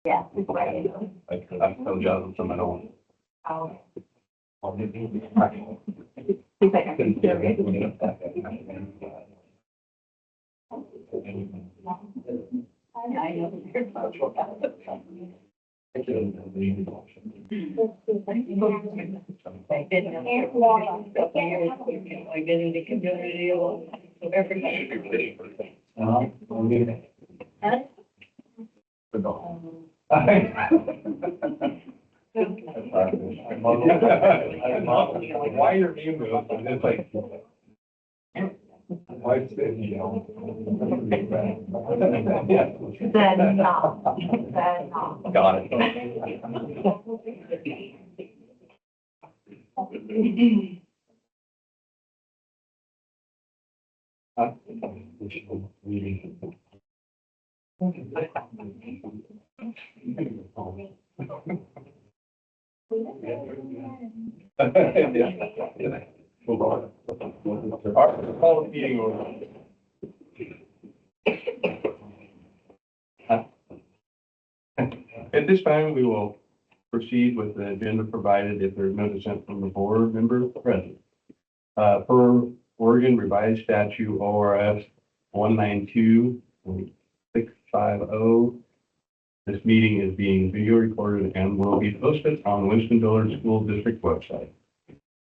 Yeah. Right. I told you from my own. Oh. I He's like, I can do it. I know. Like, didn't have to walk on stuff here, like, getting the community, so everybody. Why your name goes, it's like. Why sitting, you know? Then not, then not. Got it. Move on. Our call meeting order. At this time, we will proceed with the agenda provided if there's no dissent from the board member present. Per Oregon Revised Statute ORS 192.650, this meeting is being video recorded and will be posted on Winston-Dillard School District website.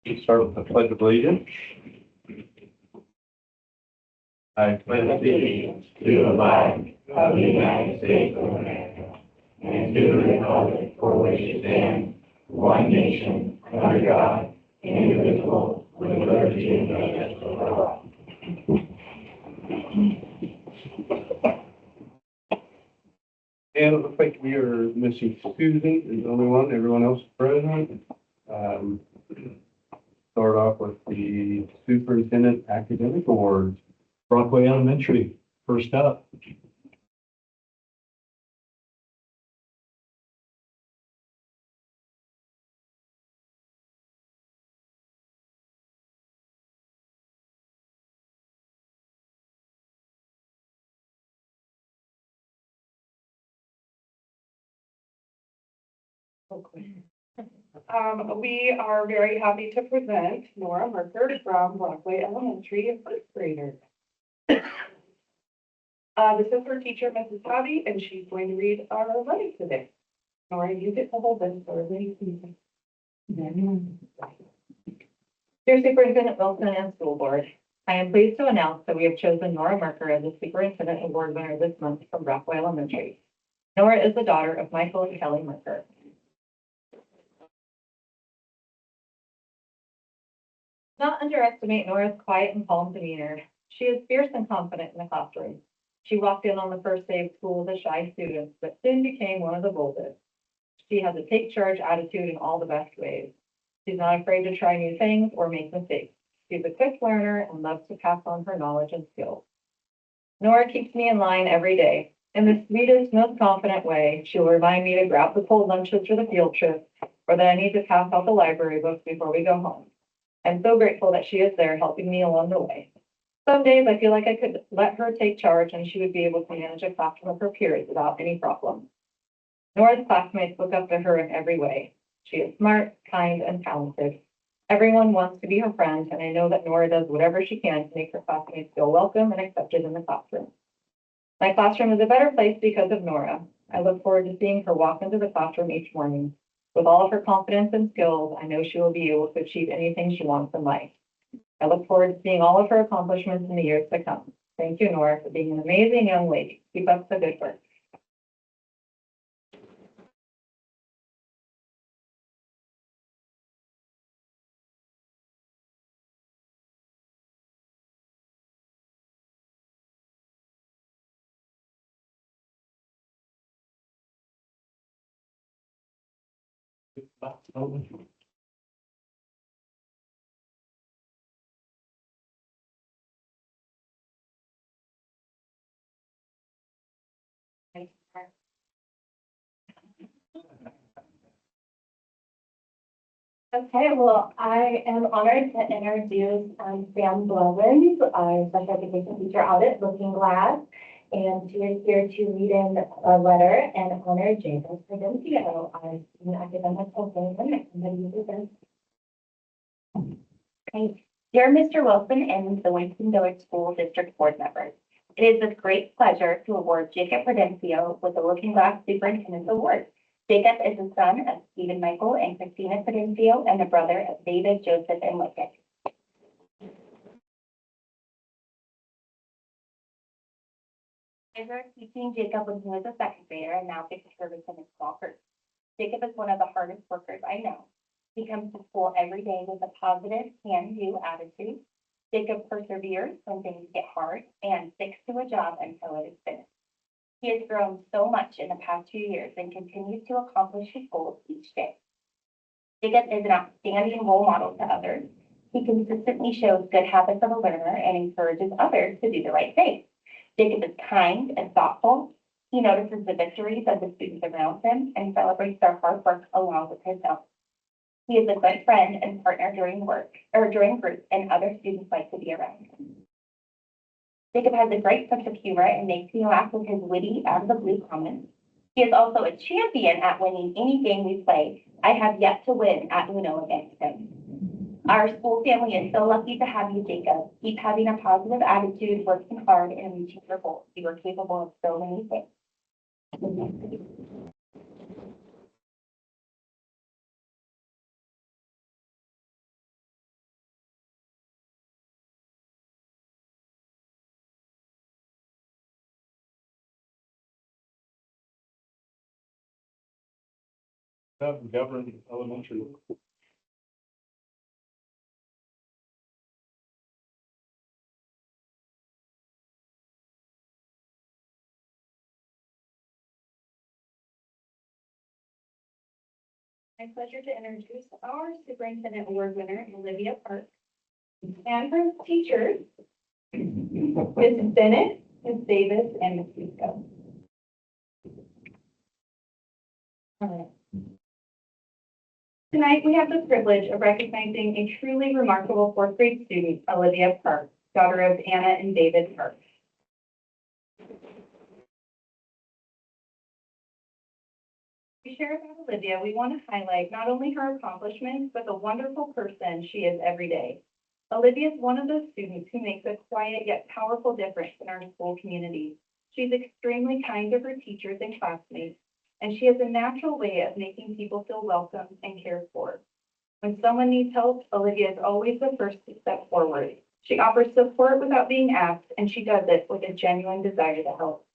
Let's start with the Pledge of Allegiance. I pledge allegiance to the flag of the United States of America and to the republic for which it stands, one nation, under God, indivisible, with liberty and justice for all. And it looks like we are missing Susan, is the only one, everyone else is present. Start off with the Superintendent Academic Awards. Brockway Elementary, first up. We are very happy to present Nora Merker from Brockway Elementary, a first grader. This is her teacher, Mrs. Hobby, and she's going to read our writing today. Nora, you get to hold this for everybody. Dear Superintendent Wilson and School Board, I am pleased to announce that we have chosen Nora Merker as the Superintendent Award winner this month from Brockway Elementary. Nora is the daughter of Michael and Kelly Merker. Not underestimate Nora's quiet and calm demeanor. She is fierce and confident in the classroom. She walked in on the first day of school as a shy student, but soon became one of the boldest. She has a take charge attitude in all the best ways. She's not afraid to try new things or make mistakes. She's a quick learner and loves to pass on her knowledge and skills. Nora keeps me in line every day. In the sweetest, most confident way, she'll remind me to grab the cold lunches for the field trip or that I need to pass out the library books before we go home. I'm so grateful that she is there helping me along the way. Some days I feel like I could let her take charge and she would be able to manage a classroom of her peers without any problem. Nora's classmates look up to her in every way. She is smart, kind, and talented. Everyone wants to be her friend, and I know that Nora does whatever she can to make her classmates feel welcome and accepted in the classroom. My classroom is a better place because of Nora. I look forward to seeing her walk into the classroom each morning. With all of her confidence and skills, I know she will be able to achieve anything she wants in life. I look forward to seeing all of her accomplishments in the years to come. Thank you, Nora, for being an amazing young lady. Keep up the good work. Okay, well, I am honored to introduce Sam Blevins, our special education teacher out at Looking Glass. and she is here to read in a letter and honor Jacob Prudencio, our student academic consultant and the Thanks. Dear Mr. Wilson and the Winston-Dillard School District Board members, it is with great pleasure to award Jacob Prudencio with the Looking Glass Superintendent's Award. Jacob is the son of Stephen Michael and Christina Prudencio and the brother of David, Joseph, and Wickett. I started teaching Jacob when he was a second grader and now gets to service in a small group. Jacob is one of the hardest workers I know. He comes to school every day with a positive, can-do attitude. Jacob perseveres when things get hard and sticks to a job until it is finished. He has grown so much in the past few years and continues to accomplish his goals each day. Jacob is an outstanding role model to others. He consistently shows good habits of a learner and encourages others to do the right thing. Jacob is kind and thoughtful. He notices the victories of the students around him and celebrates their hard work along with his own. He is a good friend and partner during group, and other students like to be around him. Jacob has a great sense of humor and makes me laugh with his witty, out-of-the-blue comments. He is also a champion at winning any game we play. I have yet to win at Uno against him. Our school family is so lucky to have you, Jacob. Keep having a positive attitude, working hard, and reaching your goals. You are capable of so many things. Government Elementary. My pleasure to introduce our Superintendent Award winner, Olivia Park, and her teachers, Ms. Bennett, Ms. Davis, and Ms. Fusco. All right. Tonight, we have the privilege of recognizing a truly remarkable fourth grade student, Olivia Park, daughter of Anna and David Park. To share about Olivia, we want to highlight not only her accomplishments, but the wonderful person she is every day. Olivia is one of those students who makes a quiet yet powerful difference in our school community. She's extremely kind to her teachers and classmates, and she has a natural way of making people feel welcome and cared for. When someone needs help, Olivia is always the first to step forward. She offers support without being asked, and she does it with a genuine desire to help.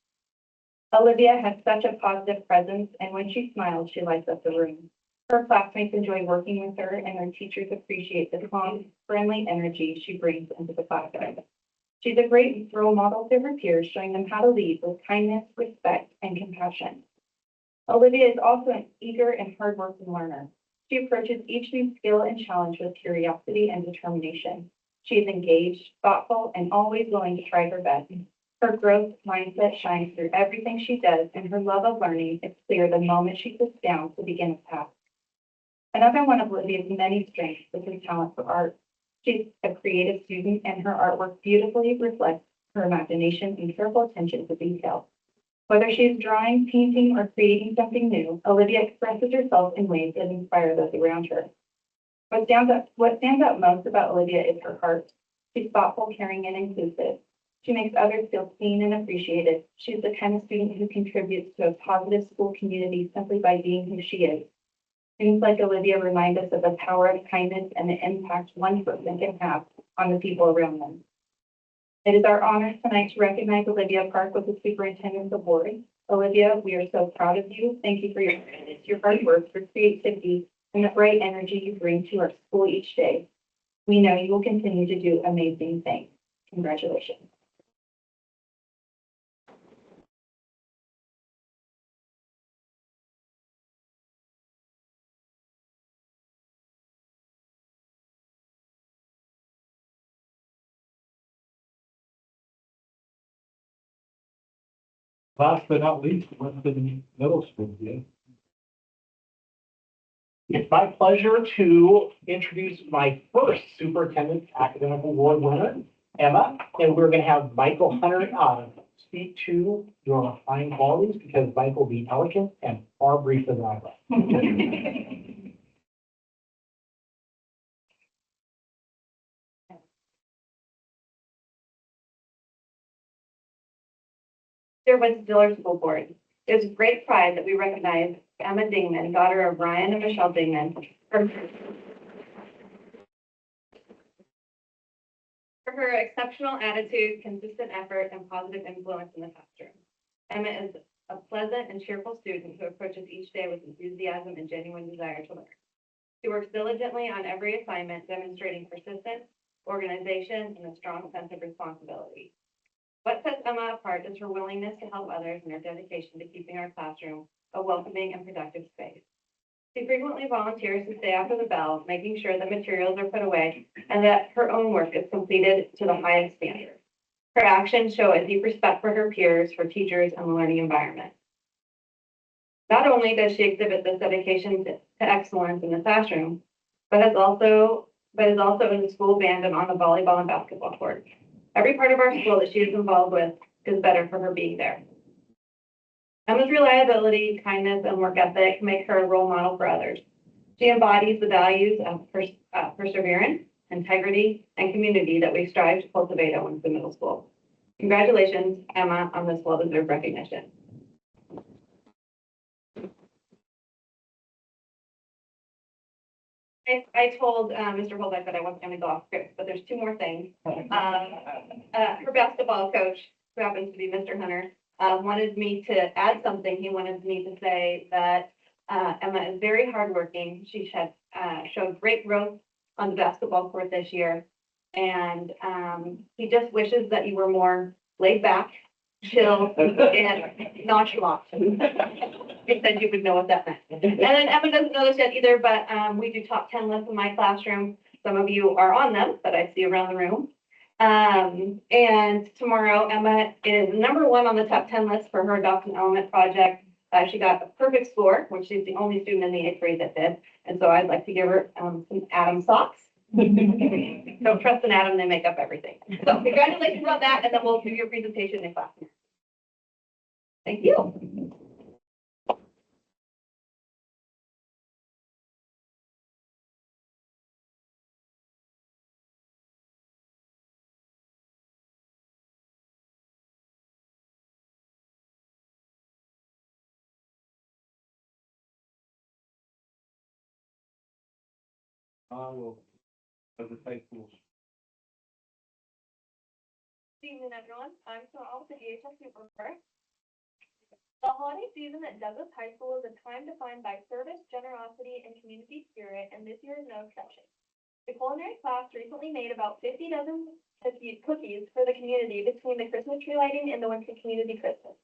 Olivia has such a positive presence, and when she smiles, she lights up the room. Her classmates enjoy working with her, and her teachers appreciate the calm, friendly energy she brings into the classroom. She's a great role model to her peers, showing them how to lead with kindness, respect, and compassion. Olivia is also an eager and hardworking learner. She approaches each new skill and challenge with curiosity and determination. She is engaged, thoughtful, and always willing to try her best. Her growth mindset shines through everything she does, and her love of learning is clear the moment she sits down to begin a task. Another one of Olivia's many strengths is her talent for art. She's a creative student, and her artwork beautifully reflects her imagination and careful attention to detail. Whether she's drawing, painting, or creating something new, Olivia expresses herself in ways that inspire those around her. What stands out most about Olivia is her heart. She's thoughtful, caring, and inclusive. She makes others feel seen and appreciated. She's the kind of student who contributes to a positive school community simply by being who she is. Students like Olivia remind us of the power of kindness and the impact one person can have on the people around them. It is our honor tonight to recognize Olivia Park with the Superintendent's Award. Olivia, we are so proud of you. Thank you for your kindness, your hard work, your creativity, and the bright energy you bring to our school each day. We know you will continue to do amazing things. Congratulations. Last but not least, Winston Middle School, yeah. It's my pleasure to introduce my first Superintendent Academic Award winner, Emma, and we're going to have Michael Hunter speak to your fine qualities because life will be elegant and far briefer than I left. Dear Winston-Dillard School Board, it is with great pride that we recognize Emma Dingman, daughter of Ryan and Michelle Dingman, for her exceptional attitude, consistent effort, and positive influence in the classroom. Emma is a pleasant and cheerful student who approaches each day with enthusiasm and genuine desire to learn. She works diligently on every assignment, demonstrating persistence, organization, and a strong sense of responsibility. What sets Emma apart is her willingness to help others and her dedication to keeping our classroom a welcoming and productive space. She frequently volunteers to stay after the bell, making sure that materials are put away and that her own work is completed to the highest standard. Her actions show a deep respect for her peers, for teachers, and the learning environment. Not only does she exhibit this dedication to excellence in the classroom, but is also in the school band and on the volleyball and basketball court. Every part of our school that she is involved with is better for her being there. Emma's reliability, kindness, and work ethic make her a role model for others. She embodies the values of perseverance, integrity, and community that we strive to cultivate at Winston Middle School. Congratulations, Emma, on this well-deserved recognition. I told Mr. Holbeck that I wasn't going to go off script, but there's two more things. Her basketball coach, who happens to be Mr. Hunter, wanted me to add something. He wanted me to say that Emma is very hardworking. She showed great growth on the basketball court this year. And he just wishes that you were more laid back, chill, and nonchalant. He said you would know what that meant. And then Emma doesn't know this yet either, but we do top 10 lists in my classroom. Some of you are on them that I see around the room. And tomorrow, Emma is #1 on the top 10 list for her Adopt an Element project. She got a perfect score, which she's the only student in the 8th grade that did. And so I'd like to give her some Atom socks. Don't trust an atom, they make up everything. So congratulations on that, and then we'll do your presentation in class. Thank you. Well, as a high school. Good evening, everyone. I'm Sonal with the DHS Supervisor. The holiday season at Douglas High School is a time defined by service, generosity, and community spirit, and this year is no exception. The culinary class recently made about 50 dozen cookies for the community between the Christmas tree lighting and the Winter Community Christmas.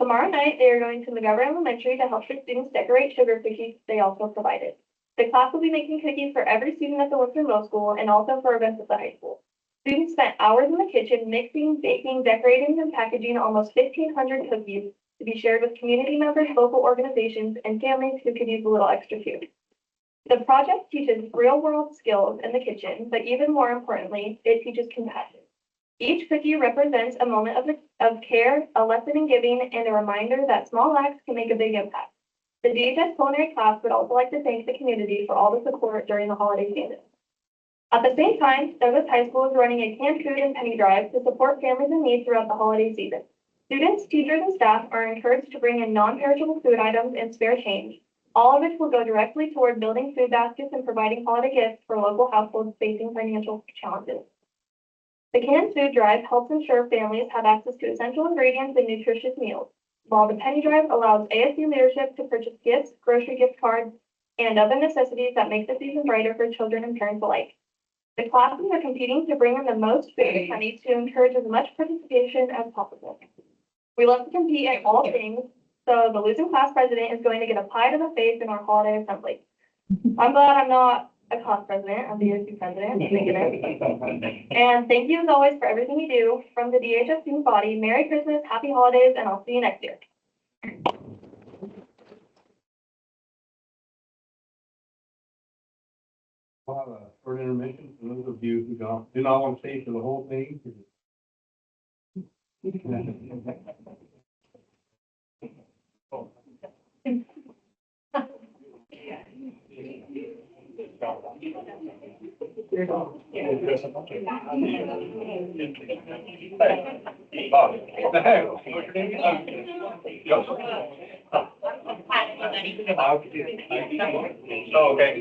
Tomorrow night, they are going to McGovern Elementary to help the students decorate sugar cookies they also provided. The class will be making cookies for every student at the Winston Middle School and also for events at the high school. Students spent hours in the kitchen mixing, baking, decorating, and packaging almost 1,500 cookies to be shared with community members, local organizations, and families who could use a little extra food. The project teaches real-world skills in the kitchen, but even more importantly, it teaches compassion. Each cookie represents a moment of care, a lesson in giving, and a reminder that small acts can make a big impact. The DHS culinary class would also like to thank the community for all the support during the holiday season. At the same time, Douglas High School is running a canned food and penny drive to support families in need throughout the holiday season. Students, teachers, and staff are encouraged to bring in non-perishable food items and spare change, all of which will go directly toward building food baskets and providing holiday gifts for local households facing financial challenges. The canned food drive helps ensure families have access to essential ingredients and nutritious meals, while the penny drive allows ASU leadership to purchase gifts, grocery gift cards, and other necessities that make the season brighter for children and parents alike. The classes are competing to bring in the most food and pennies to encourage as much participation as possible. We love to compete at all things, so the losing class president is going to get a pie to the face in our holiday assembly. I'm glad I'm not a class president, I'm the ASU president. And thank you as always for everything you do. From the DHS student body, Merry Christmas, Happy Holidays, and I'll see you next year. We'll have a short intermission for those of you who do not want to stay for the whole thing. Oh, okay.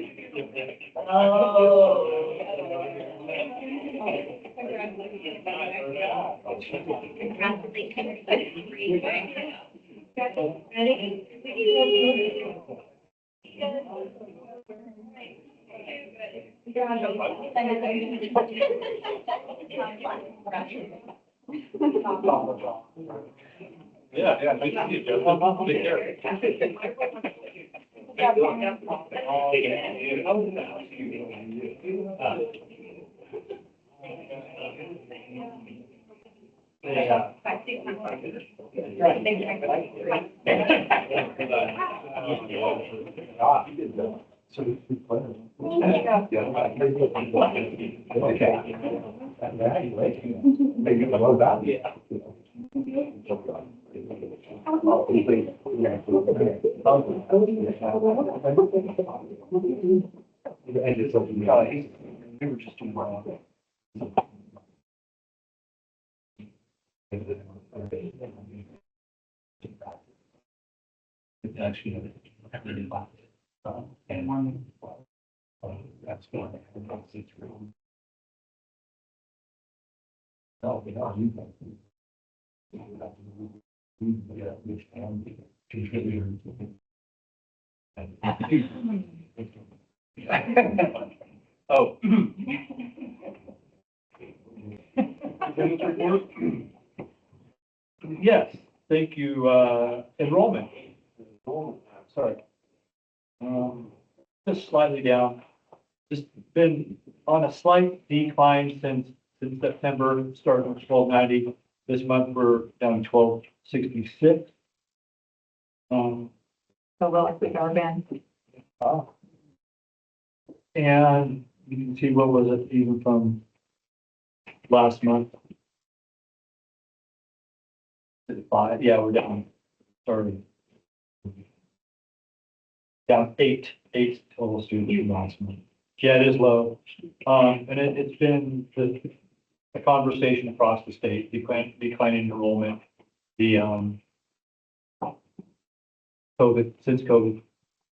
Yeah, yeah, nice to meet you. Take care. Maybe below that. Yeah. We were just doing wrong. It's actually, I really like it. And one, that's one. No, we are. Oh. Yes, thank you, enrollment. Sorry. Just slightly down, just been on a slight decline since September, starting with 1290. This month, we're down 1266. So well, I think our band. And you can see what was it even from last month? Is it 5? Yeah, we're down, sorry. Down eight total students from last month. Yeah, it is low. And it's been the conversation across the state, declining enrollment, the, since COVID,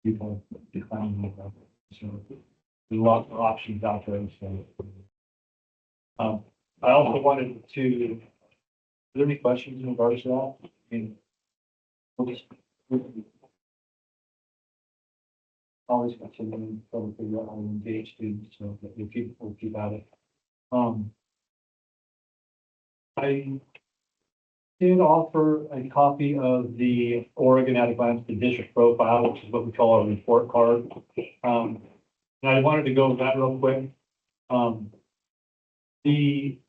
people declining enrollment. So there's lots of options out there, so. I also wanted to, are there any questions in regards to that? I mean, we'll just, always continue to figure out how to engage students, so that we'll keep at it. I did offer a copy of the Oregon at a glance, the district profile, which is what we call our report card. And I wanted to go over that real quick. The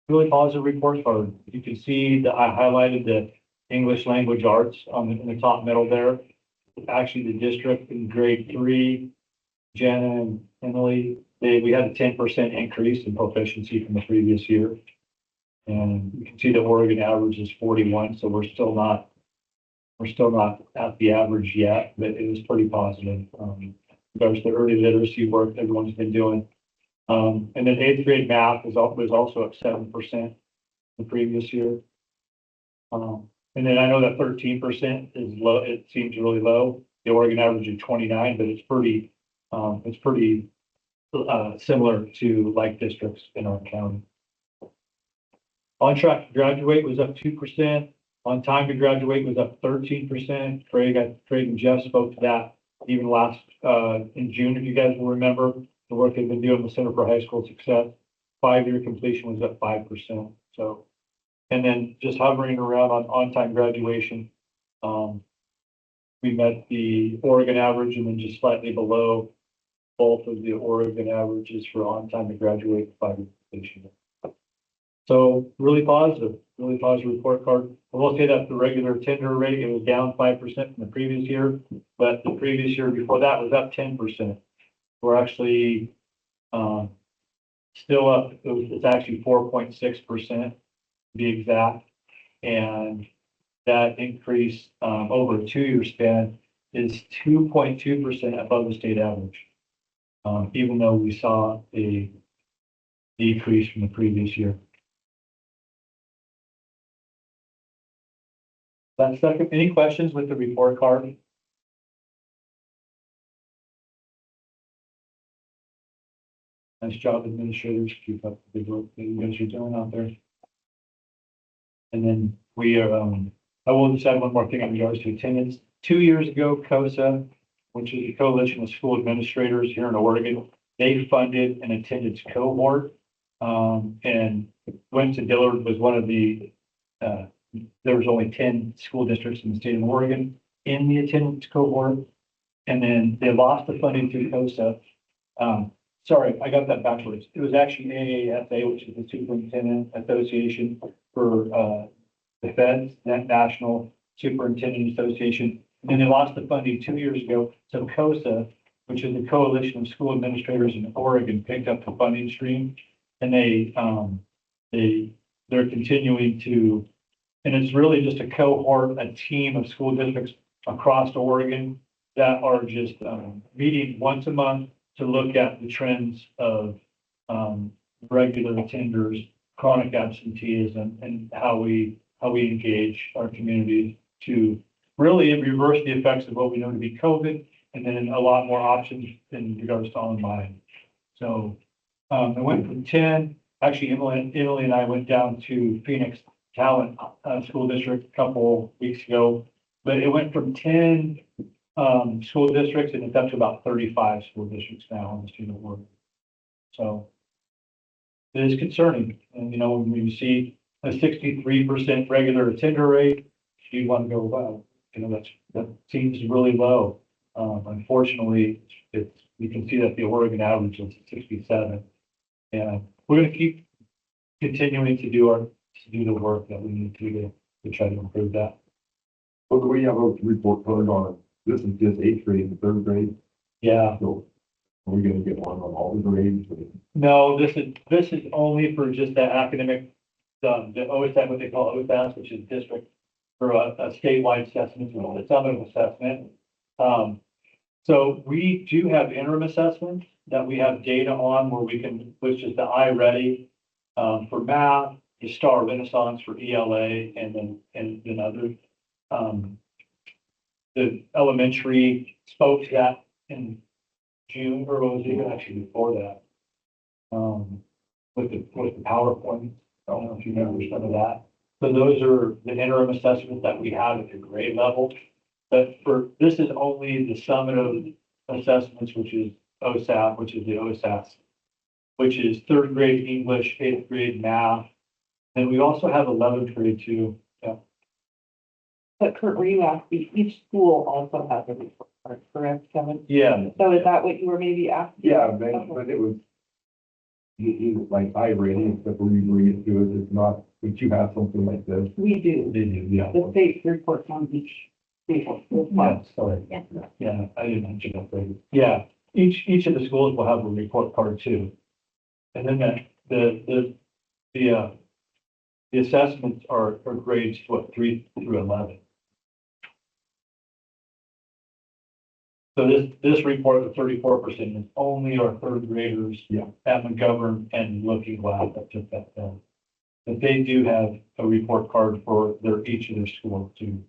really positive report card, you can see that I highlighted the English language arts in the top middle there. Actually, the district in grade 3, Jenna and Emily, we had a 10% increase in proficiency from the previous year. And you can see the Oregon average is 41, so we're still not at the average yet, but it was pretty positive. There's the early literacy work everyone's been doing. And then 8th grade math was also up 7% the previous year. And then I know that 13% is low. It seems really low. The Oregon average is 29, but it's pretty similar to like districts in our county. On track to graduate was up 2%. On time to graduate was up 13%. Craig and Jeff spoke to that even last in June, if you guys will remember the work they've been doing with Center for High School Success. 5-year completion was up 5%. So, and then just hovering around on time graduation, we met the Oregon average and then just slightly below both of the Oregon averages for on time to graduate 5-year completion. So really positive report card. I will say that the regular tender rate, it was down 5% from the previous year, but the previous year before that was up 10%. We're actually still up. It's actually 4.6% to be exact. And that increase, over a 2-year span is 2.2% above the state average. Even though we saw a decrease from the previous year. That's second. Any questions with the report card? Nice job, administrators. Keep up the good work that you guys are doing out there. And then we are, I will just add one more thing in regards to attendance. 2 years ago, COSA, which is a coalition of school administrators here in Oregon, they funded an attendance cohort. And Winston-Dillard was one of the, there was only 10 school districts in the state of Oregon in the attendance cohort. And then they lost the funding through COSA. Sorry, I got that backwards. It was actually AAFA, which is the Superintendent Association for the Feds, that National Superintendent Association. And then they lost the funding 2 years ago. So COSA, which is the Coalition of School Administrators in Oregon, picked up the funding stream. And they're continuing to, and it's really just a cohort, a team of school districts across Oregon that are just meeting once a month to look at the trends of regular attenders, chronic absenteeism, and how we engage our communities to really reverse the effects of what we know to be COVID, and then a lot more options in regards to online. So I went from 10, actually Emily and I went down to Phoenix Talent School District a couple weeks ago, but it went from 10 school districts, and it's up to about 35 school districts now in the student work. So it is concerning. And, you know, when you see a 63% regular attender rate, you want to go, wow, you know, that seems really low. Unfortunately, you can see that the Oregon average is 67. And we're going to keep continuing to do the work that we need to try to improve that. Well, do we have a report card on it? This is just 8th grade and 3rd grade. Yeah. So are we gonna get one on all the grades? No, this is only for just that academic, the OSAT, what they call OSAS, which is district for a statewide assessment, it's not an assessment. So we do have interim assessments that we have data on where we can, which is the iReady for math, the Star Renaissance for ELA, and then others. The elementary spoke to that in June, or was it even actually before that? With the PowerPoint, I don't know if you remember some of that. So those are the interim assessments that we have at the grade level. But this is only the summative assessments, which is OSAT, which is the OSAS, which is 3rd grade English, 8th grade math. And we also have 11th grade too. Yeah. But Kurt, were you asking, each school also has a report card, correct, Kevin? Yeah. So is that what you were maybe asking? Yeah, but it was, you like I read it, except for you read it to it, it's not, but you have something like this. We do. They do, yeah. The state reports on each school. Yeah, sorry. Yeah. Yeah, I didn't mention that. But yeah, each of the schools will have a report card too. And then the assessments are grades, 3 through 11. So this report, the 34% is only our 3rd graders at McGovern and Looking Glass that took that down. But they do have a report card for each of their schools too.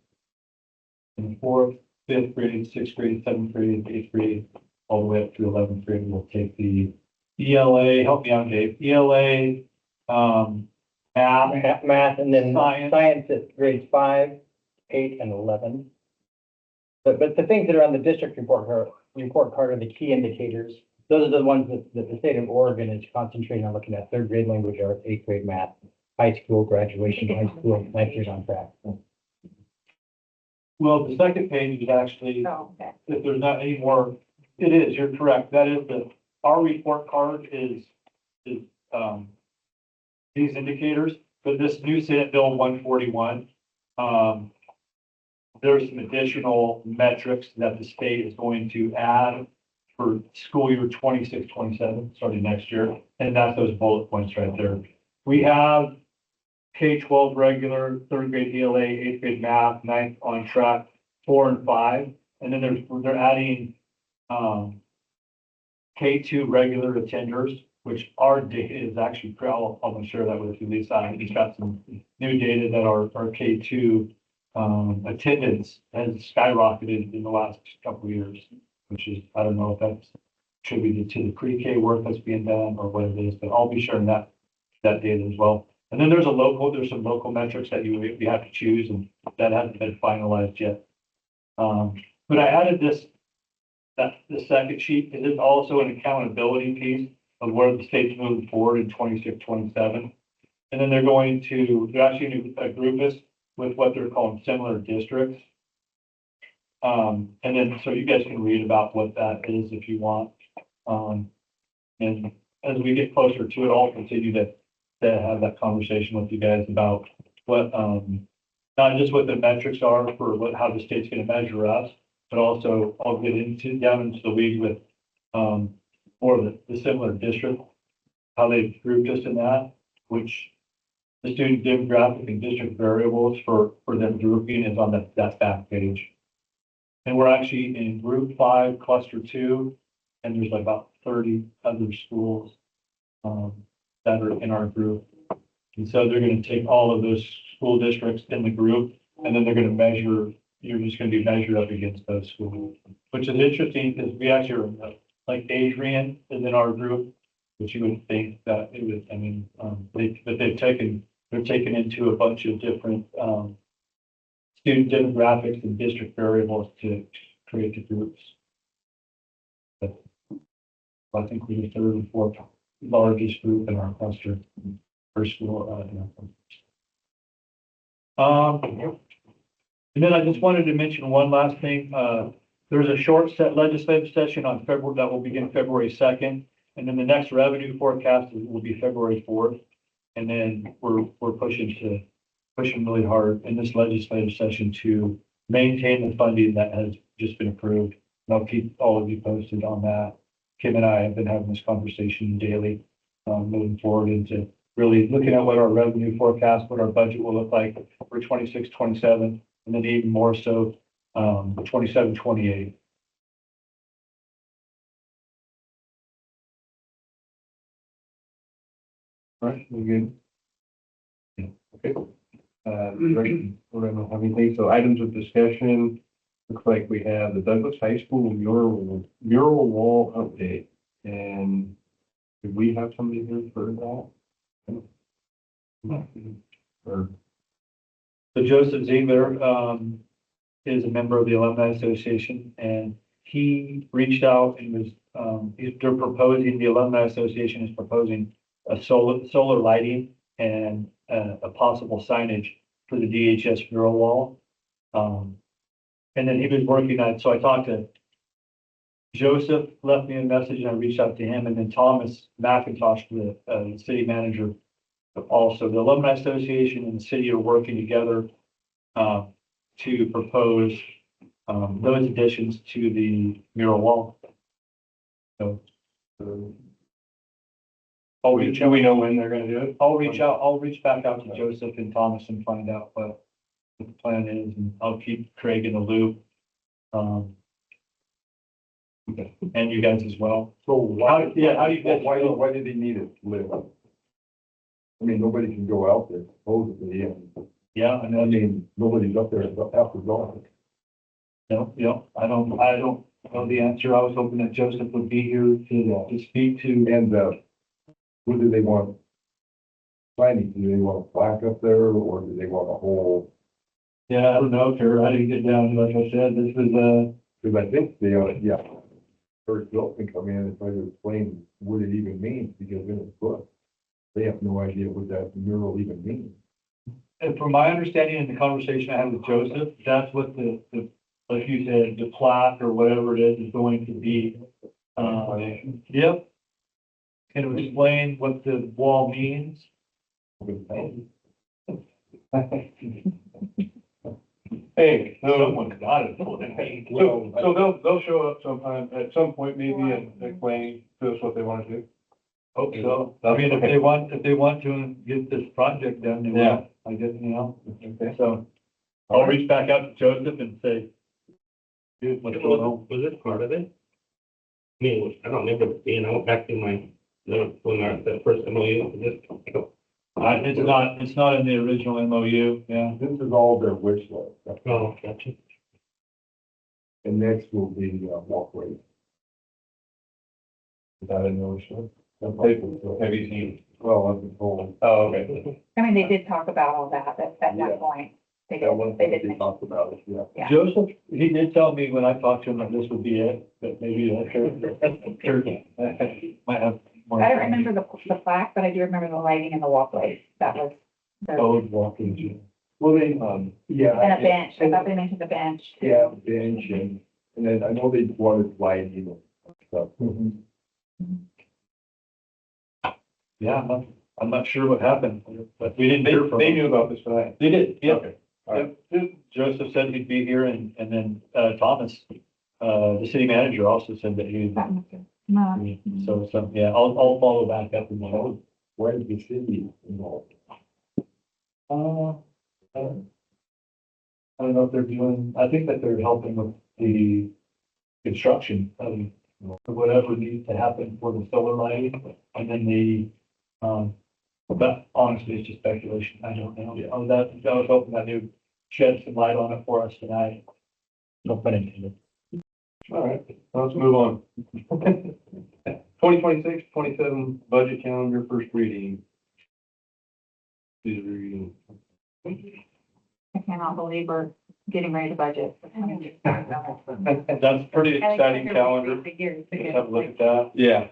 In 4th, 5th grade, 6th grade, 7th grade, 8th grade, all the way up to 11th grade, we'll take the ELA, help me out, Dave, ELA, math, and then Science. science at grades 5, 8, and 11. But the things that are on the district report card are the key indicators. Those are the ones that the state of Oregon is concentrating on, looking at 3rd grade language arts, 8th grade math, high school graduation, high school, 9th grade on track. Well, the second page is actually, Oh, okay. if there's not any more, it is, you're correct. That is our report card is these indicators, but this new Senate Bill 141, there's some additional metrics that the state is going to add for school year 26-27, starting next year. And that's those bullet points right there. We have K-12 regular, third grade ELA, eighth grade math, ninth on track, 4 and 5. And then they're adding, K2 regular attenders, which our data is actually, I'll share that with you, Lisa. He's got some new data that our K2 attendance has skyrocketed in the last couple of years, which is, I don't know if that's attributed to the pre-K work that's being done or what it is, but I'll be sharing that data as well. And then there's some local metrics that you have to choose, and that hasn't been finalized yet. But I added the second sheet, and it's also an accountability piece of where the state's moving forward in 26, 27. And then they're actually going to group us with what they're calling similar districts. And then, so you guys can read about what that is if you want. And as we get closer to it, I'll continue to have that conversation with you guys about what, not just what the metrics are for how the state's going to measure us, but also I'll get down into the weeds with, more of the similar district, how they've grouped us in that, which the student demographic and district variables for them grouping is on that back page. And we're actually in group 5, cluster 2, and there's like about 30 other schools that are in our group. And so they're going to take all of those school districts in the group, and then they're going to measure, you're just going to be measured up against those schools, which is interesting because we actually are, like Adrian is in our group, which you would think that it would, I mean, they're taken into a bunch of different student demographics and district variables to create the groups. But I think we're the third and fourth largest group in our cluster for school. And then I just wanted to mention one last thing. There's a short legislative session on February that will begin February 2nd, and then the next revenue forecast will be February 4th. And then we're pushing really hard in this legislative session to maintain the funding that has just been approved. And I'll keep all of you posted on that. Kim and I have been having this conversation daily, moving forward into really looking at what our revenue forecast, what our budget will look like for 26, 27, and then even more so 27, 28. All right, we're good. Yeah, okay. Great. We don't have anything. So items of discussion. Looks like we have the Douglas High School mural wall update. And do we have somebody here for that? Or So Joseph Ziegler is a member of the Alumni Association, and he reached out and the Alumni Association is proposing a solar lighting and a possible signage for the DHS mural wall. And then he was working on it. So I talked to Joseph, left me a message, and I reached out to him, and then Thomas McIntosh, the city manager. Also, the Alumni Association and the city are working together to propose those additions to the mural wall. So do we know when they're gonna do it? I'll reach back out to Joseph and Thomas and find out what the plan is, and I'll keep Craig in the loop. And you guys as well. So how do you guys feel? why do they need it lit? I mean, nobody can go out there supposedly, and Yeah, I know. I mean, nobody's up there after dark. No, I don't know the answer. I was hoping that Joseph would be here to speak to. And, what do they want? Signage, do they want a plaque up there, or do they want a whole? Yeah, I don't know, I didn't get down, like I said, this was, Because I think they ought to, yeah. First, Bill can come in and try to explain what it even means, because in his book, they have no idea what that mural even means. and from my understanding in the conversation I had with Joseph, that's what the like you said, the plaque or whatever it is going to be. Yep. Can you explain what the wall means? Hey, so Someone's got it. they'll show up sometime, at some point maybe, and explain to us what they want to do. Hope so. I mean, if they want to get this project done, they Yeah. will, I guess, you know, Okay. so. I'll reach back out to Joseph and say, dude, what's going on? Was this part of it? I mean, I don't remember being, I went back to my, when I, the first MOU, It's not in the original MOU, yeah. This is all their wish list. oh, gotcha. And next will be walkway. Is that in the wish list? Have you seen? Well, I've been told. Oh, okay. I mean, they did talk about all that at Yeah. that point. They That one, did they mention. talked about it, yeah. Yeah. Joseph, he did tell me when I talked to him that this would be it, but maybe might have more. I don't remember the plaque, but I do remember the lighting and the walkways. That was. Code walking. Well, they, yeah. And a bench. I thought they mentioned the bench too. Yeah, bench and then I know they wanted lighting and stuff. Yeah, I'm not sure what happened, but we didn't hear from They them. knew about this tonight. They did, yeah. Okay. All right. Yep. Joseph said he'd be here and then, Thomas, the city manager also said that he That must have- No. so, yeah, I'll follow back up and more. Where did the city involved? I don't know if they're doing, I think that they're helping with the construction of whatever needs to happen for the solar lighting. And then but honestly, it's just speculation. I don't know. I was hoping that they would shed some light on it for us tonight. No pun intended. All right, let's move on. 2026-27 budget calendar, first reading. Please read. I cannot believe we're getting ready to budget. That's a pretty exciting calendar. Let's have a look at that. Yeah.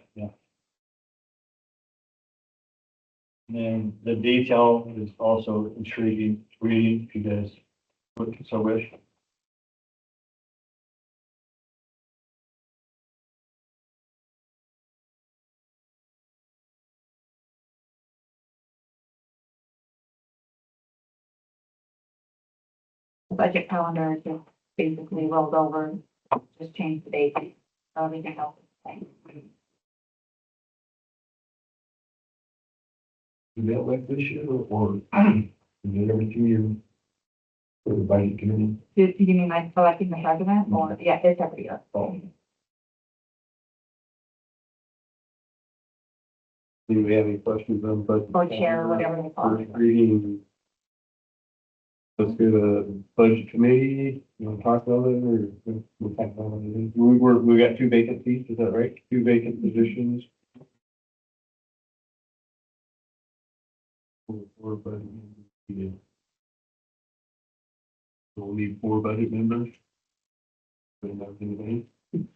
And then the detail is also intriguing reading, if you guys would so wish. The budget calendar is just basically rolled over, just changed the date, so everything else is the same. Is that like this year or is it every 2 years? For the budget committee? Do you mean like selecting the president or, yeah, it's every year. Do we have any questions on budget? Or chair, whatever they call First it. reading. Let's go to budget committee. You want to talk about it or? we'll talk about it? We got 2 vacancies, is that right? 2 vacant positions. Four budget members. Yeah. We'll need 4 budget members.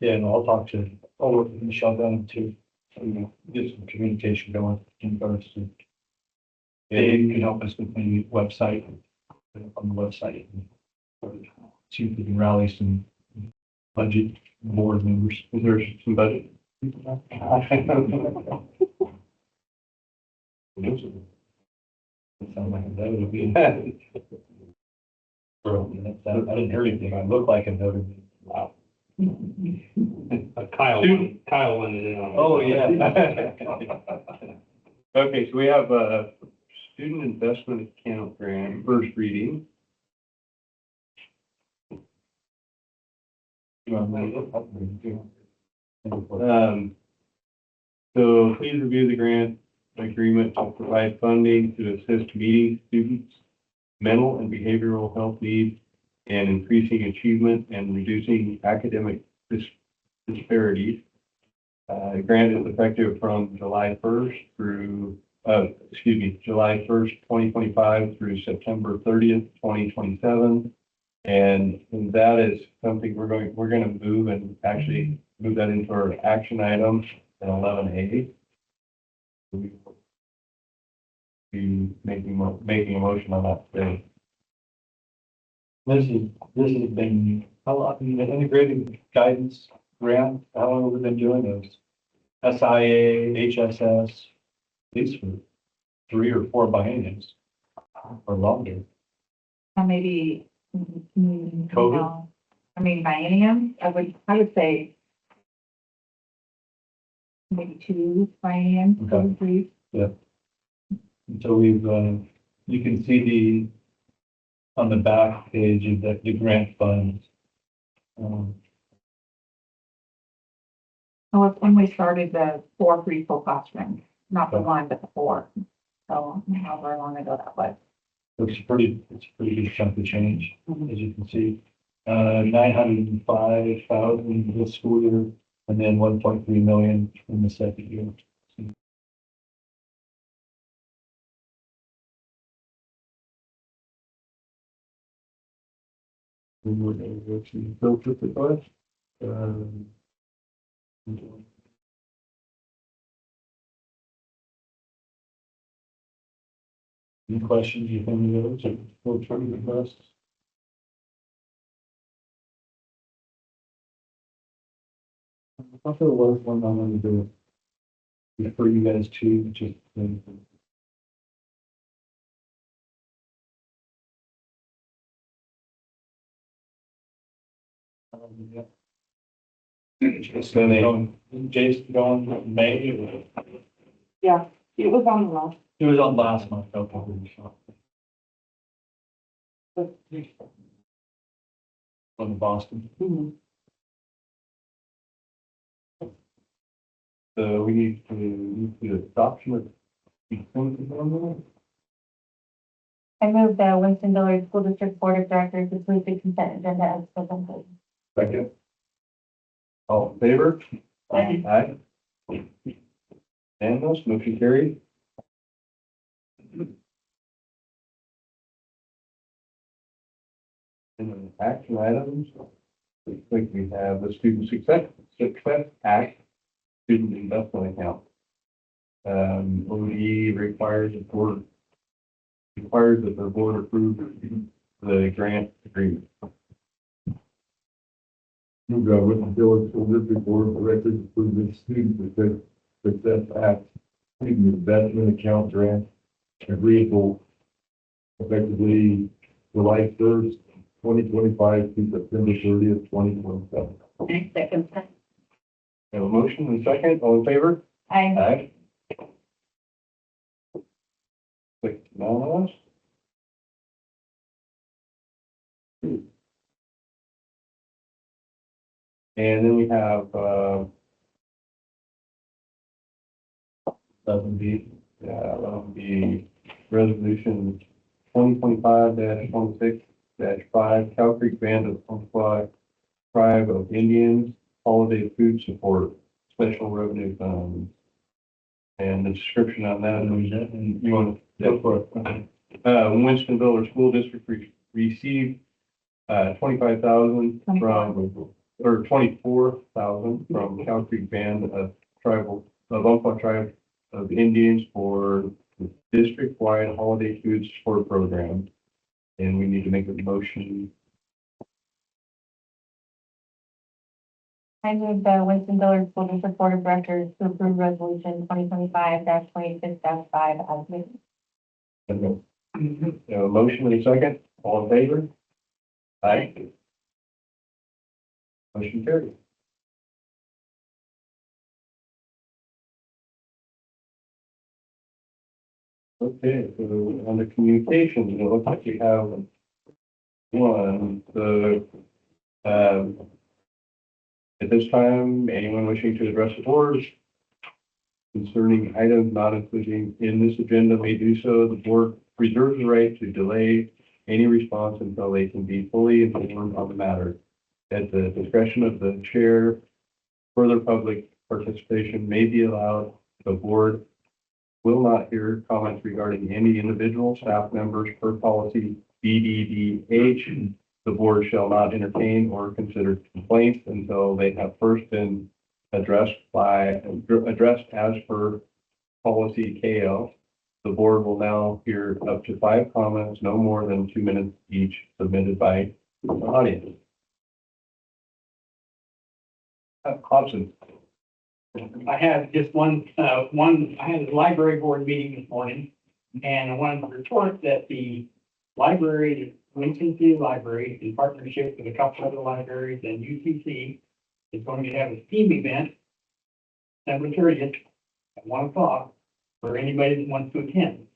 Yeah, and I'll talk to, work with Michelle Dunham too, so, get some communication going in regards to. Dave can help us with the website, on the website. See if we can rally some budget board members. Is there some budget? It sounds like that would be. I didn't hear anything, I look like a voter. Wow. Kyle wanted it on. Oh, yeah. Okay, so we have a student investment account grant, first reading. So please review the grant agreement to provide funding to assist meeting students' mental and behavioral health needs and increasing achievement and reducing academic disparities. The grant is effective from July 1st through, July 1st, 2025 through September 30th, 2027. And that is something we're going to move and actually move that into our action item in 11A. Be making a motion on that today. This has been, how long, the integrated guidance grant, how long have we been doing those? SIA, HSS, these for 3 or 4 bienniums or longer. And maybe, COVID? no, I mean, biennium, I would say maybe 2 by hand, Okay. 3. So we've, you can see on the back page of the grant funds. So it's when we started the 4 preschool classrooms, not the Okay. 1, but the 4. So however long ago that was. It's a pretty good chunk of change, as you can see. 905,000 this school year, and then 1.3 million in the second year. We would actually built with the bus. Um, Any questions, you think of those, or go through the rest? I thought there was one I wanted to do before you guys too, just. Yeah. Jason going in May, or- Yeah, it was on the last. it was on last month, okay. From Boston. So we need to adoption of. I move the Winston-Dillard School District Board of Directors approve the consent agenda as presented. Second. All in favor? Aye. Aye. And those motion carried. And then action items. Looks like we have the Student Success Act, Student Investment Account. ODE requires that the board approve the grant agreement. Move that Winston-Dillard School District Board of Directors approve the Student Success Act, student investment account grant agreeable effectively July 1st, 2025 to September 30th, 2027. Second. Have a motion and a second, all in favor? Aye. Aye. Click none of us. And then we have, 11B, resolution 2025-26-5, Cow Creek Band of Umpqua Tribe of Indians, Holiday Food Support, Special Revenue Fund. And the description on that, and you want to go for it? Winston-Dillard School District received, 25,000 from, or 24,000 from Cow Creek Band of Umpqua Tribe of Indians for the district-wide holiday food support program. And we need to make a motion. I move the Winston-Dillard School District Board of Directors to approve resolution 2025-26-5 as written. A motion and a second, all in favor? Aye. Motion carried. Okay, so on the communications, it looks like we have one, at this time, anyone wishing to address the board concerning items not including in this agenda may do so. The board reserves the right to delay any response until they can be fully informed on the matter. At the discretion of the chair, further public participation may be allowed. The board will not hear comments regarding any individual staff members per policy BDDH. The board shall not entertain or consider complaints until they have first been addressed as per policy KL. The board will now hear up to 5 comments, no more than 2 minutes each, submitted by the audience. Hobson. I had just I had a library board meeting this morning, and I wanted to report that the library, Winston City Library, in partnership with a couple other libraries and UCC, is going to have a STEAM event December 30th at 1 o'clock for anybody that wants to attend.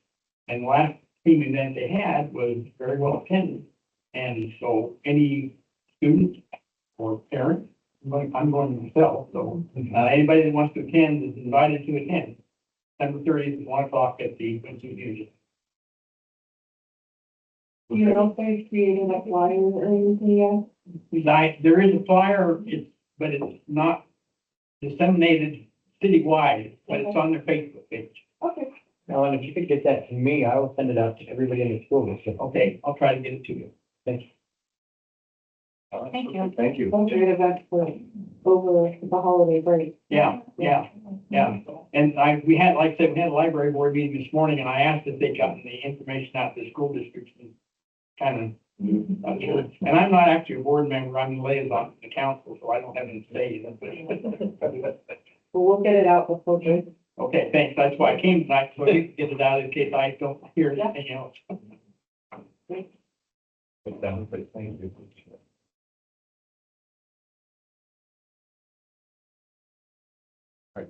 And the last team event they had was very well attended. And so any student or parent, I'm going myself, so anybody that wants to attend is invited to attend. December 30th at 1 o'clock at the Winston Museum. You know if they created a flyer or anything yet? There is a flyer, but it's not disseminated citywide, but it's on their Facebook page. Okay. Now, and if you could get that to me, I will send it out to everybody in the school district. Okay, I'll try to get it to you. Thank you. Thank you. Thank you. Don't do it event for over the holiday break. Yeah. And we had, like I said, we had a library board meeting this morning, and I asked if they'd gotten the information out to the school districts, and kind of, not sure. And I'm not actually a board member, I'm the liaison to the council, so I don't have any say in it. But we'll get it out before the. Okay, thanks, that's why I came tonight, so we can get it out in case I don't hear anything else. Put down, but thank you. Right.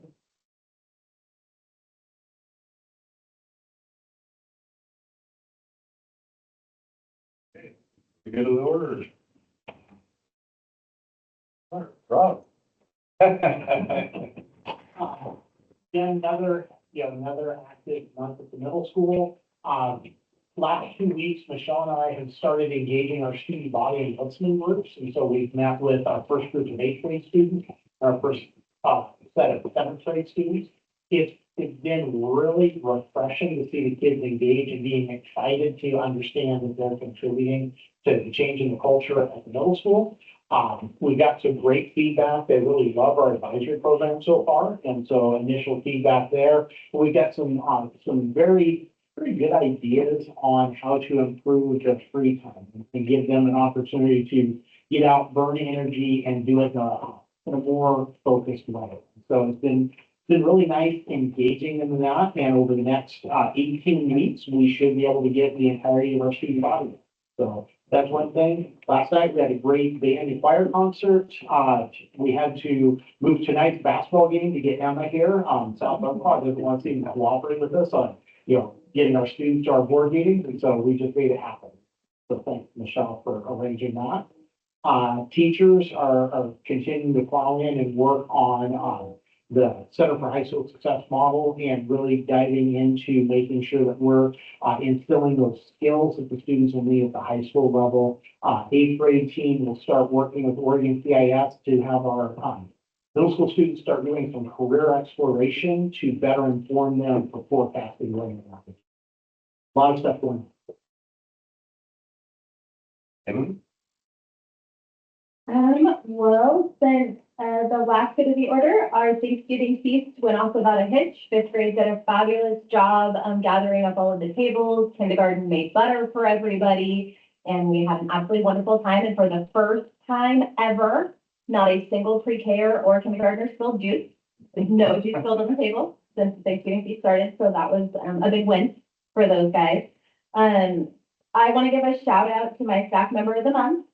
Okay, we go to the order. Rob. Another active month at the middle school. Last 2 weeks, Michelle and I have started engaging our student body and listening groups. And so we've met with our first group of 8th grade students, our first set of 7th grade students. It's been really refreshing to see the kids engage and being excited to understand that they're contributing to the change in the culture at the middle school. We got some great feedback. They really love our advisory program so far. And so initial feedback there. We got some very good ideas on how to improve their free time and give them an opportunity to get out, burn energy, and do it in a more focused way. So it's been really nice engaging in that. And over the next 18 weeks, we should be able to get the entirety of our student body. So that's one thing. Last night, we had a great band and choir concert. We had to move tonight's basketball game to get Emma here. South Bend doesn't want to even cooperate with us on, getting our students to our board meetings. And so we just made it happen. So thanks, Michelle, for arranging that. Teachers are continuing to plow in and work on the Center for High School Success model and really diving into making sure that we're instilling those skills that the students will need at the high school level. 8th grade team will start working with Oregon CIS to have our middle school students start doing some career exploration to better inform them for forecasting learning. A lot of stuff going on. Emily? Well, since the last bit of the order, our Thanksgiving feast went off without a hitch. 5th grade did a fabulous job gathering up all of the tables. Kindergarten made butter for everybody, and we had an absolutely wonderful time. And for the first time ever, not a single pre-K or kindergartner spilled juice. No juice spilled on the table since the Thanksgiving feast started, so that was a big win for those guys. I want to give a shout out to my staff member of the month.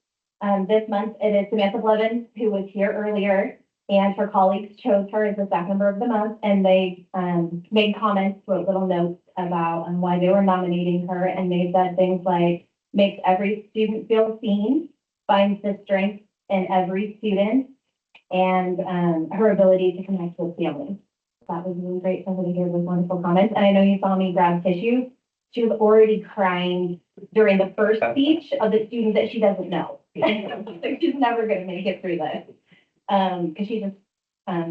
This month, it is Samantha Blevins, who was here earlier, and her colleagues chose her as the staff member of the month, and they made comments, wrote little notes about why they were nominating her, and they said things like, makes every student feel seen, finds the strength in every student, and her ability to connect with families. That was really great for her to hear those wonderful comments, and I know you saw me grab tissues. She was already crying during the first speech of the student that she doesn't know. So she's never going to make it through this because she just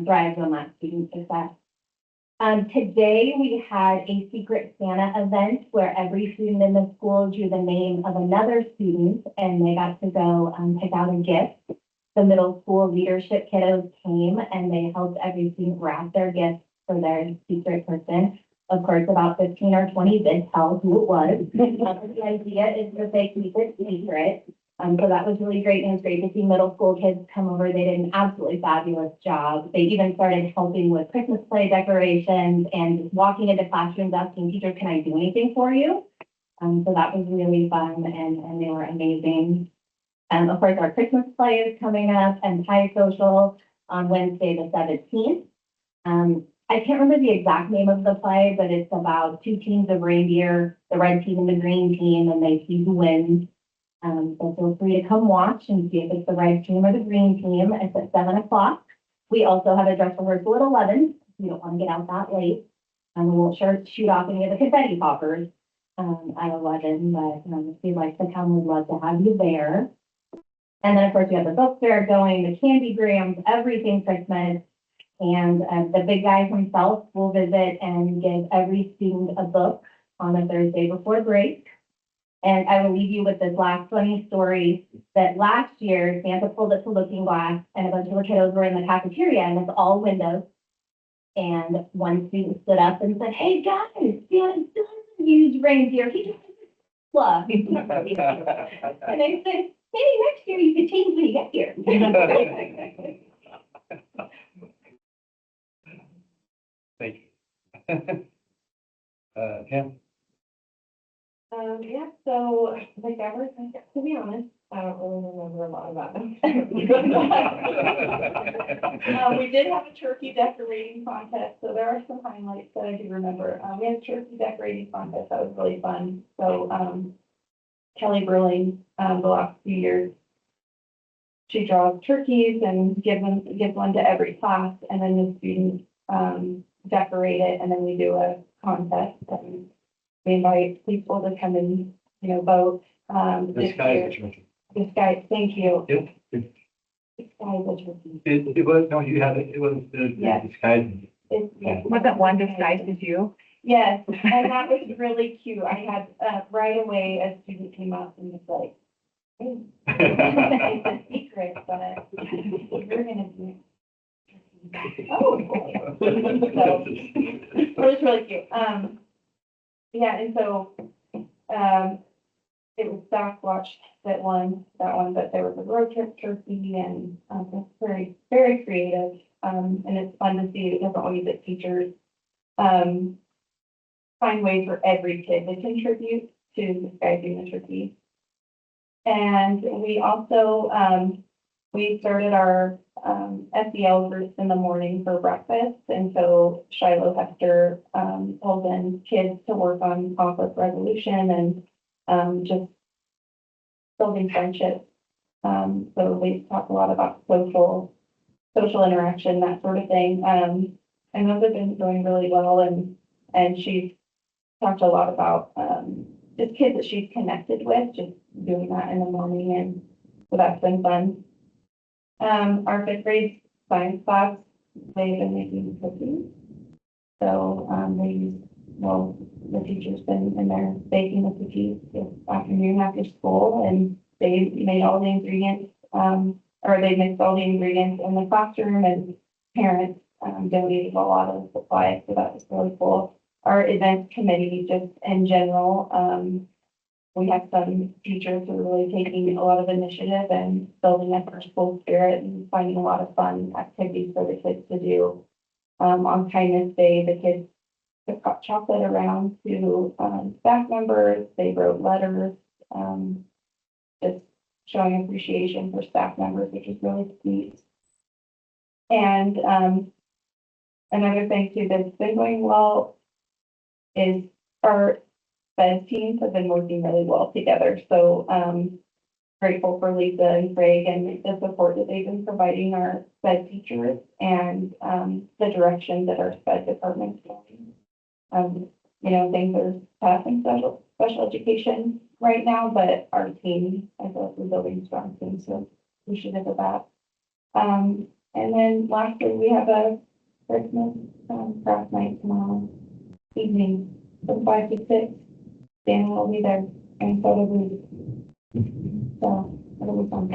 thrives on that student success. Today, we had a Secret Santa event where every student in the school drew the name of another student, and they got to go pick out a gift. The middle school leadership kiddos came, and they helped every student wrap their gift for their secret person. Of course, about 15 or 20 did tell who it was. The idea is that they keep it secret. So that was really great, and it was great to see middle school kids come over. They did an absolutely fabulous job. They even started helping with Christmas play decorations and just walking into classrooms asking teachers, can I do anything for you? So that was really fun, and they were amazing. Of course, our Christmas play is coming up and Pie Social on Wednesday the 17th. I can't remember the exact name of the play, but it's about two teams of reindeer, the red team and the green team, and they see who wins. So feel free to come watch and see if it's the red team or the green team. It's at 7 o'clock. We also have a dress rehearsal at 11. If you don't want to get out that late. And we won't shoot off any of the confetti poppers at 11, but if you'd like to come, we'd love to have you there. And then, of course, we have the book fair going, the candy grams, everything Christmas. And the big guy himself will visit and give every student a book on the Thursday before break. And I will leave you with this last funny story that last year Santa pulled up to Looking Glass and a bunch of the kiddos were in the cafeteria and it's all windows. And one student stood up and said, "Hey guys, Santa doesn't use reindeer. He just fluff." And I said, "Maybe next year you could change when you get here." Thank you. Kim? Yeah, so the government, to be honest, I don't really remember a lot about them. We did have a turkey decorating contest, so there are some highlights that I do remember. We had a turkey decorating contest, that was really fun. So, Kelly Burling, the last few years, she draws turkeys and gives one to every class, and then the students, decorate it, and then we do a contest, and we invite people to come and, vote. The sky is a turkey. The sky, thank you. Yep. The sky is a turkey. It was, no, you had it, it was Yeah. the sky. Wasn't one disguised as you? Yes, and that was really cute. I had, right away, a student came up and was like, "Hey, it's a secret, but we're gonna do it." Oh, boy. So, it was really cute. Yeah, and so, it was Sasquatch that won that one, but there was a road trip turkey and, it's very, very creative. And it's fun to see because always the teachers, find ways for every kid to contribute to disguising the turkey. And we also, we started our SEL groups in the morning for breakfast. And so Shiloh Hester pulled in kids to work on conflict resolution and just building friendships. So we talk a lot about social interaction, that sort of thing. And those have been going really well. And she's talked a lot about just kids that she's connected with, just doing that in the morning. And so that's been fun. Our fifth grade science class, they've been making cookies. So they use, the teacher's been in there baking the cookies this afternoon after school, and they made all the ingredients, or they mixed all the ingredients in the classroom, and parents donated a lot of supplies, so that was really cool. Our events committee, just in general, we have some teachers who are really taking a lot of initiative and building up our school spirit and finding a lot of fun activities for the kids to do. On Kindness Day, the kids took hot chocolate around to staff members. They wrote letters, just showing appreciation for staff members, which is really sweet. And another thing too that's been going well is our SPED teams have been working really well together. So grateful for Lisa and Craig and the support that they've been providing our SPED teachers and the direction that our SPED department's going. Things are tough in special education right now, but our team, I feel like we're building a strong team, so we should have that. And then lastly, we have a Christmas craft night tomorrow evening from 5 to 6. Dan will be there, and so will we. So it'll be fun.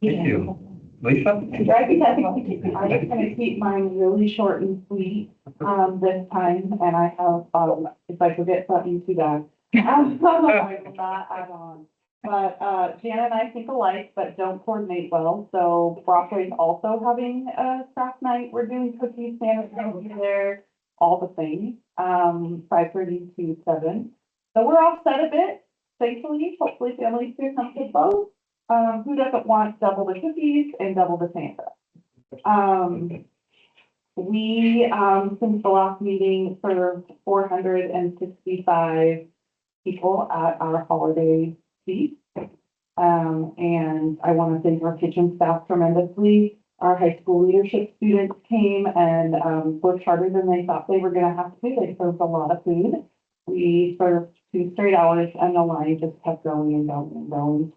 Thank you. Lisa? Drive me testimony. I'm just gonna keep mine really short and sweet, this time, and I have, if I forget something too bad. I will not add on. But, Jan and I think alike, but don't coordinate well, so Broadway's also having a craft night. We're doing cookies, Santa's gonna be there, all the things, 5:30 to 7. So we're all set a bit, thankfully, hopefully families feel comfortable. Who doesn't want double the cookies and double the Santa? We, since the last meeting, served 465 people at our holiday feast. And I want to thank our kitchen staff tremendously. Our high school leadership students came and, worked harder than they thought they were gonna have to. They served a lot of food. We served 2 straight hours and the line just kept going and going and going.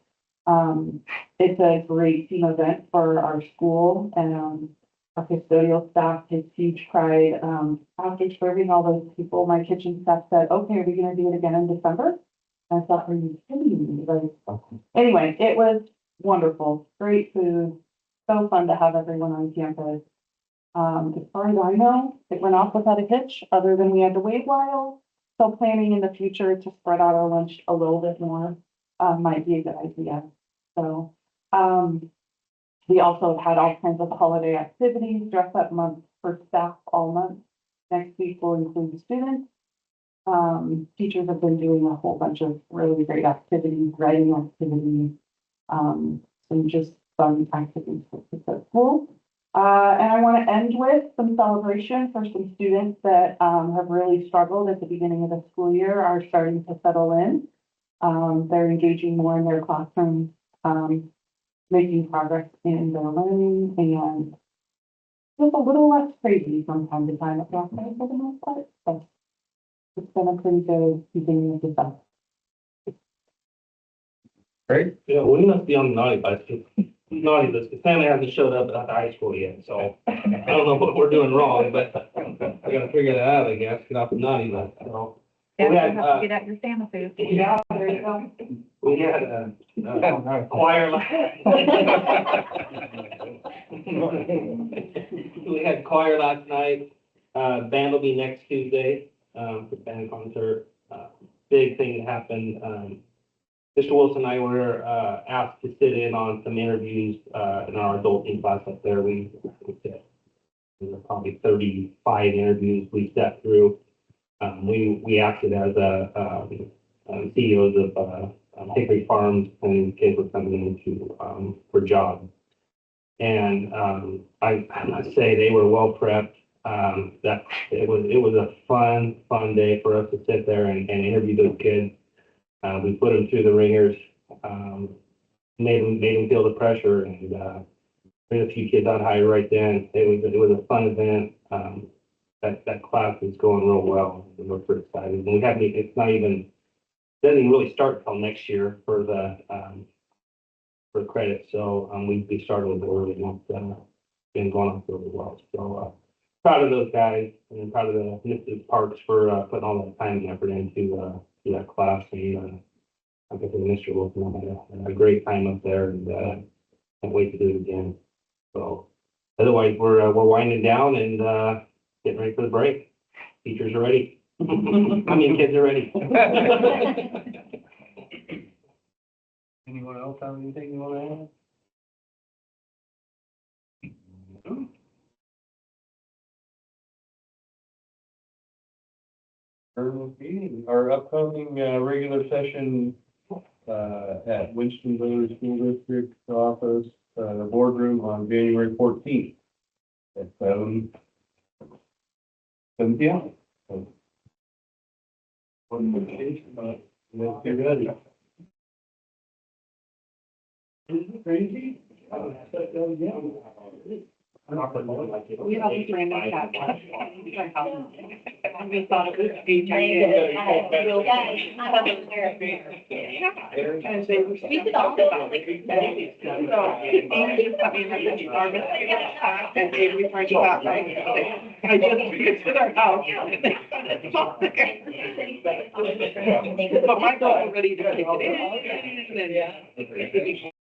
It's a great team event for our school and, our custodial staff takes huge pride. After serving all those people, my kitchen staff said, okay, are we gonna do it again in December? I thought, are you kidding me? Like, anyway, it was wonderful, great food, so fun to have everyone on campus. As far as I know, it went off without a hitch, other than we had to wait a while. So planning in the future to spread out our lunch a little bit more, might be a good idea. So, we also had all kinds of holiday activities, dress up month for staff all month. Next week will include students. Teachers have been doing a whole bunch of really great activities, writing activities, some just fun activities for kids at school. And I want to end with some celebration for some students that have really struggled at the beginning of the school year, are starting to settle in. They're engaging more in their classrooms, making progress in their learning, and just a little less crazy from time to time at class for the most part. So it's been a pretty good beginning of the summer. Great. Yeah, we must be on the naughty list. Naughty list. The family hasn't showed up at the high school yet, so I don't know what we're doing wrong, but I gotta figure that out, I guess, get off the naughty list, so. Yeah, We you had, have to get out your Santa food. Yeah, there you go. We had choir last. We had choir last night. Band will be next Tuesday, for the band concert. Big thing that happened, Mr. Wilson and I were, asked to sit in on some interviews, in our adulting class up there. We did, there were probably 35 interviews we sat through. We acted as CEOs of Hickory Farms, and kids were coming into for jobs. And I must say they were well prepped. That it was a fun day for us to sit there and interview those kids. We put them through the ringers, made them feel the pressure, and made a few kids on high right then. It was a fun event. That class is going real well, and we're pretty excited. And we haven't, it's not even, doesn't even really start until next year for the, for credit. So, we started a little early, and it's been going on really well. So, proud of those guys, and proud of the Mrs. Parks for, putting all that time and effort into, that class. And, like I said, Mr. Wilson had a great time up there, and, can't wait to do it again. So, otherwise, we're winding down and, getting ready for the break. Teachers are ready. I mean, kids are ready. Anyone else have anything you want to add? Our upcoming, regular session, at Winston-Dillard School District office, the boardroom on January 14th at 7 p.m. One more case, let's get ready. Isn't it crazy? We have a random cat. We thought it was speech. And they were speaking about like, so, Amy sent me a message, and Avery trying to stop by. I just took it to their house. But my dog was ready to take it in, and